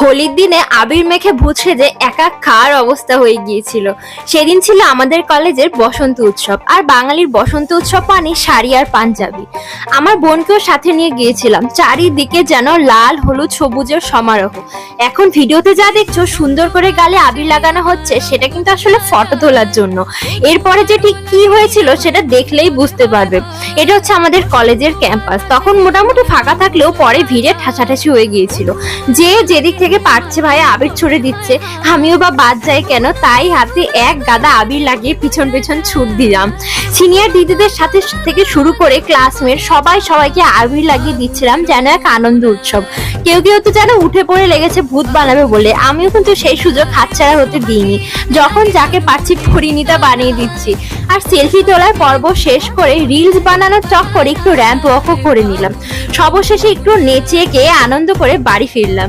হোলির দিনে আবির মেখে ভূত সেজে একাকার অবস্থা হয়ে গিয়েছিল। সেদিন ছিল আমাদের কলেজের বসন্ত উৎসব, আর বাঙালির বসন্ত উৎসব মানে শাড়ি আর পাঞ্জাবি। আমার বোনকেও সাথে নিয়ে গিয়েছিলাম। চারিদিকে যেন লাল হলুদ সবুজের সমারোহ। এখন ভিডিওতে যা দেখছো সুন্দর করে গালে আবির লাগানো হচ্ছে, সেটা কিন্তু আসলে ফটো তোলার জন্য। এরপরে যে ঠিক কি হয়েছিল সেটা দেখলেই বুঝতে পারবে। এটা হচ্ছে আমাদের কলেজের ক্যাম্পাস। তখন মোটামুটি ফাঁকা থাকলেও পরে ভিড়ে ঠাসাঠাসি হয়ে গিয়েছিল। যে যেদিক থেকে পারছে ভাই আবির ছুড়ে দিচ্ছে, আমিও বা বাদ যাই কেন, তাই হাতে এক গাদা আবির লাগিয়ে পিছন পিছন ছুট দিলাম। সিনিয়র দিদিদের সাথে থেকে শুরু করে ক্লাসমেট সবাইকে আবির লাগিয়ে দিচ্ছিলাম, যেন এক আনন্দ উৎসব। কেউ কেউ তো যেন উঠে পড়ে লেগেছে ভূত বানাবে বলে। আমিও কিন্তু সেই সুযোগ হাতছাড়া হতে দিইনি। যখন যাকে পারছি পরিণীতা বানিয়ে দিচ্ছি। আর সেলফি তোলার পর্ব শেষ করে রিলস বানানোর চক্করে একটু র্যাম্প ওয়াকও করে নিলাম। সবশেষে একটু নেচে গিয়ে আনন্দ করে বাড়ি ফিরলাম।